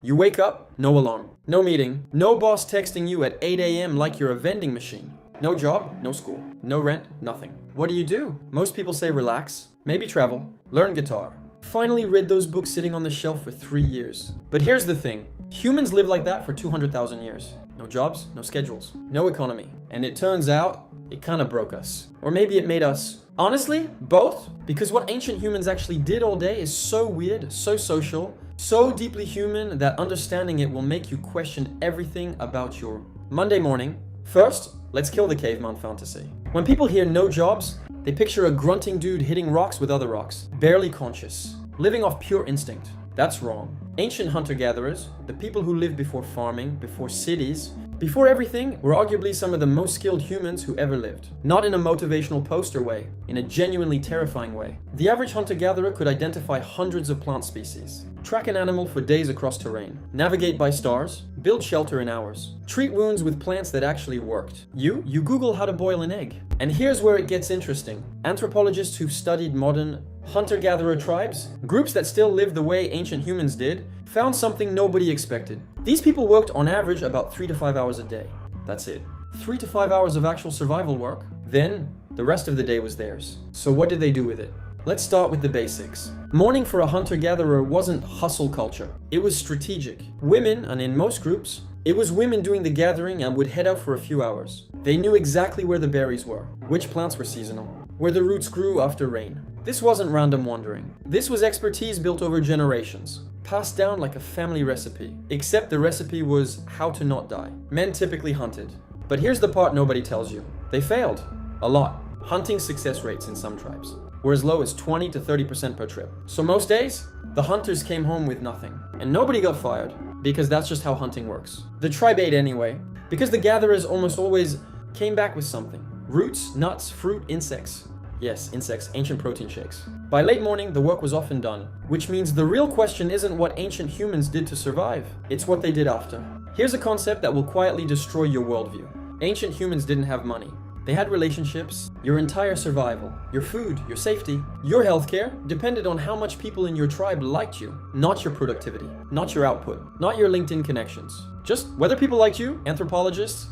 You wake up, no alarm, no meeting, no boss texting you at 8 a.m. like you're a vending machine. No job, no school, no rent, nothing. What do? Most people say relax, maybe travel, learn guitar. Finally read those books sitting on the shelf for 3 years. But here's the thing, humans live like that for 200,000 years. No jobs, no schedules, no economy. And it turns out, it kinda broke us. Or maybe it made us. Honestly, both. Because what ancient humans actually did all day is so weird, so social, so deeply human that understanding it will make you question everything about your Monday morning. First, let's kill the caveman fantasy. When people hear no jobs, they picture a grunting dude hitting rocks with other rocks, barely conscious, living off pure instinct. That's wrong. Ancient hunter-gatherers, the people who lived before farming, before cities, before everything, were arguably some of the most skilled humans who ever lived. Not in a motivational poster way, in a genuinely terrifying way. The average hunter-gatherer could identify hundreds of plant species, track an animal for days across terrain, navigate by stars, build shelter in hours, treat wounds with plants that actually worked. You Google how to boil an egg. And here's where it gets interesting. Anthropologists who've studied modern hunter-gatherer tribes, groups that still live the way ancient humans did, found something nobody expected. These people worked on average about 3 to 5 hours a day. That's it. 3 to 5 hours of actual survival work. Then, the rest of the day was theirs. So what did they do with it? Let's start with the basics. Mourning for a hunter-gatherer wasn't hustle culture. It was strategic. Women, and in most groups, it was women doing the gathering and would head out for a few hours. They knew exactly where the berries were, which plants were seasonal, where the roots grew after rain. This wasn't random wandering. This was expertise built over generations, passed down like a family recipe. Except the recipe was how to not die. Men typically hunted. But here's the part nobody tells you. They failed. A lot. Hunting success rates in some tribes were as low as 20 to 30% per trip. So most days, the hunters came home with nothing. And nobody got fired, because that's just how hunting works. The tribe ate anyway, because the gatherers almost always came back with something. Roots, nuts, fruit, insects. Yes, insects, ancient protein shakes. By late morning, the work was often done, which means the real question isn't what ancient humans did to survive, it's what they did after. Here's a concept that will quietly destroy your worldview. Ancient humans didn't have money. They had relationships. Your entire survival, your food, your safety, your healthcare depended on how much people in your tribe liked you, not your productivity, not your output, not your LinkedIn connections. Just whether people liked you, anthropologists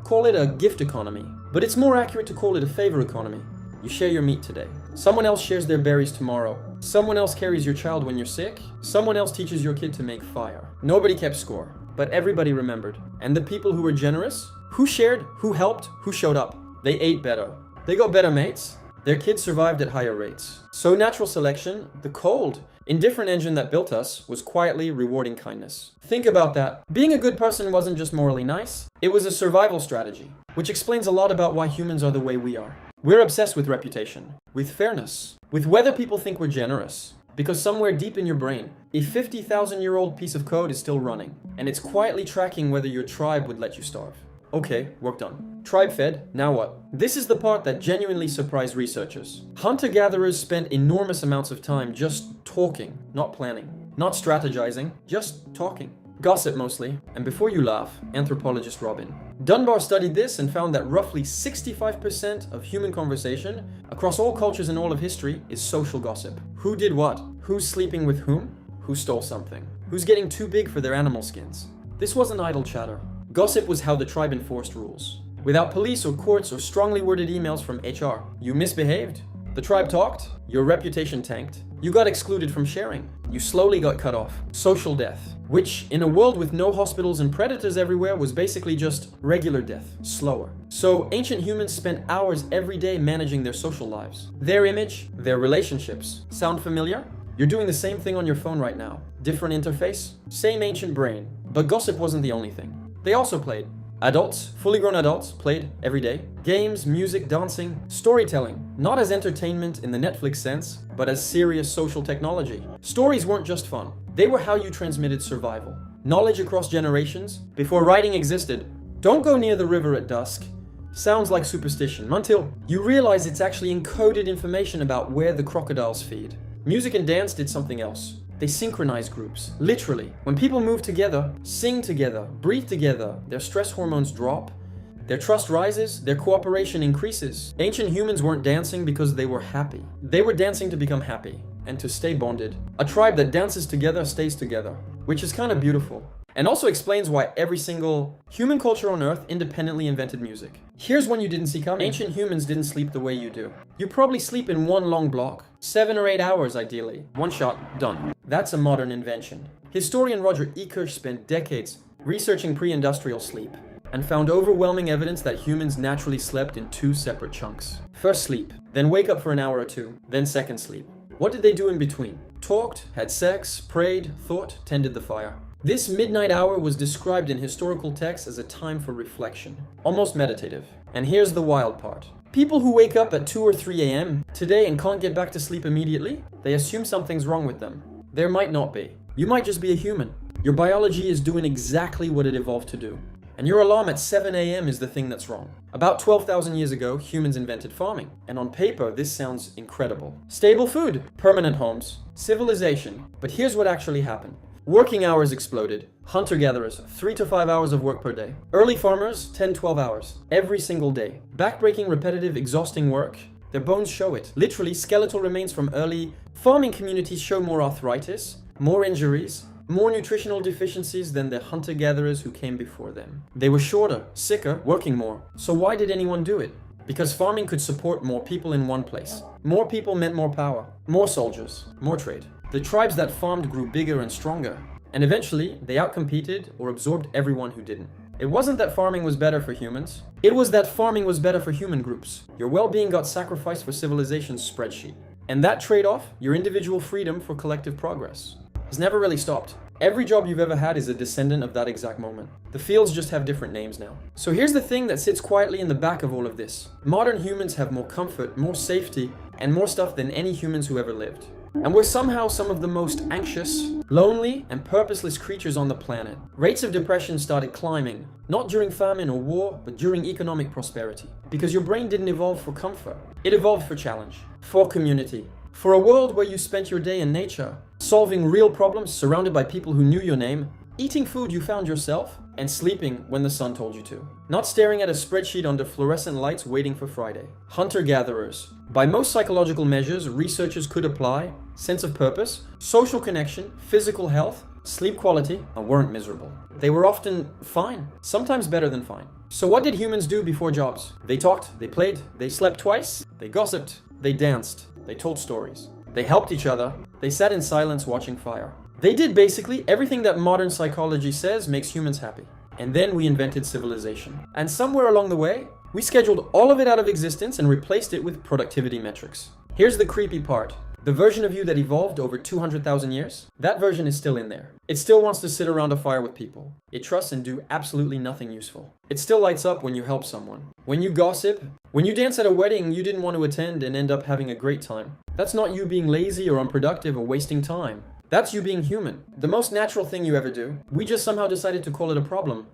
call it a gift economy, but it's more accurate to call it a favor economy. You share your meat today. Someone else shares their berries tomorrow. Someone else carries your child when you're sick. Someone else teaches your kid to make fire. Nobody kept score, but everybody remembered. And the people who were generous, who shared, who helped, who showed up, they ate better. They got better mates. Their kids survived at higher rates. So natural selection, the cold, indifferent engine that built us, was quietly rewarding kindness. Think about that. Being a good person wasn't just morally nice, it was a survival strategy, which explains a lot about why humans are the way we are. We're obsessed with reputation, with fairness, with whether people think we're generous. Because somewhere deep in your brain, a 50,000-year-old piece of code is still running, and it's quietly tracking whether your tribe would let you starve. Okay, work done. Tribe fed, now what? This is the part that genuinely surprised researchers. Hunter-gatherers spent enormous amounts of time just talking, not planning, not strategizing, just talking. Gossip mostly, and before you laugh, anthropologist Robin Dunbar studied this and found that roughly 65% of human conversation across all cultures and all of history is social gossip. Who did what? Who's sleeping with whom? Who stole something? Who's getting too big for their animal skins? This wasn't idle chatter. Gossip was how the tribe enforced rules. Without police or courts or strongly worded emails from HR, you misbehaved. The tribe talked, your reputation tanked, you got excluded from sharing, you slowly got cut off. Social death, which in a world with no hospitals and predators everywhere was basically just regular death, slower. So ancient humans spent hours every day managing their social lives. Their image, their relationships. Sound familiar? You're doing the same thing on your phone right now. Different interface, same ancient brain. But gossip wasn't the only thing. They also played. Adults, fully grown adults, played every day. Games, music, dancing, storytelling. Not as entertainment in the Netflix sense, but as serious social technology. Stories weren't just fun. They were how you transmitted survival. Knowledge across generations. Before writing existed, don't go near the river at dusk. Sounds like superstition, until you realize it's actually encoded information about where the crocodiles feed. Music and dance did something else. They synchronize groups, literally. When people move together, sing together, breathe together, their stress hormones drop, their trust rises, their cooperation increases. Ancient humans weren't dancing because they were happy. They were dancing to become happy and to stay bonded. A tribe that dances together stays together. which is kind of beautiful. And also explains why every single human culture on Earth independently invented music. Here's one you didn't see coming. Ancient humans didn't sleep the way you do. You probably sleep in one long block, 7 or 8 hours ideally. One shot, done. That's a modern invention. Historian Roger Ekirch spent decades researching pre-industrial sleep and found overwhelming evidence that humans naturally slept in 2 separate chunks. First sleep, then wake up for an hour or 2, then second sleep. What did they do in between? Talked, had sex, prayed, thought, tended the fire. This midnight hour was described in historical texts as a time for reflection, almost meditative. And here's the wild part. People who wake up at 2 or 3 a.m. today and can't get back to sleep immediately, they assume something's wrong with them. There might not be. You might just be a human. Your biology is doing exactly what it evolved to do. And your alarm at 7 a.m. is the thing that's wrong. About 12,000 years ago, humans invented farming. And on paper, this sounds incredible. Stable food, permanent homes, civilization. But here's what actually happened. Working hours exploded. Hunter-gatherers, 3 to 5 hours of work per day. Early farmers, 10-12 hours. Every single day. Backbreaking, repetitive, exhausting work. Their bones show it. Literally, skeletal remains from early farming communities show more arthritis, more injuries, more nutritional deficiencies than the hunter-gatherers who came before them. They were shorter, sicker, working more. So why did anyone do it? Because farming could support more people in one place. More people meant more power, more soldiers, more trade. The tribes that farmed grew bigger and stronger, and eventually they outcompeted or absorbed everyone who didn't. It wasn't that farming was better for humans, it was that farming was better for human groups. Your well-being got sacrificed for civilization's spreadsheet. And that trade-off, your individual freedom for collective progress, has never really stopped. Every job you've ever had is a descendant of that exact moment. The fields just have different names now. So here's the thing that sits quietly in the back of all of this. Modern humans have more comfort, more safety, and more stuff than any humans who ever lived. And we're somehow some of the most anxious, lonely, and purposeless creatures on the planet. Rates of depression started climbing, not during famine or war, but during economic prosperity. Because your brain didn't evolve for comfort. It evolved for challenge, for community, for a world where you spent your day in nature, solving real problems surrounded by people who knew your name, eating food you found yourself, and sleeping when the sun told you to. Not staring at a spreadsheet under fluorescent lights waiting for Friday. Hunter-gatherers. By most psychological measures researchers could apply, sense of purpose, social connection, physical health, sleep quality, and weren't miserable. They were often fine, sometimes better than fine. So what did humans do before jobs? They talked, they played, they slept twice, they gossiped, they danced, they told stories. They helped each other, they sat in silence watching fire. They did basically everything that modern psychology says makes humans happy. And then we invented civilization. And somewhere along the way, we scheduled all of it out of existence and replaced it with productivity metrics. Here's the creepy part. The version of you that evolved over 200,000 years, that version is still in there. It still wants to sit around a fire with people. It trusts and do absolutely nothing useful. It still lights up when you help someone. When you gossip, when you dance at a wedding you didn't want to attend and end up having a great time. That's not you being lazy or unproductive or wasting time. That's you being human. The most natural thing you ever do. We just somehow decided to call it a problem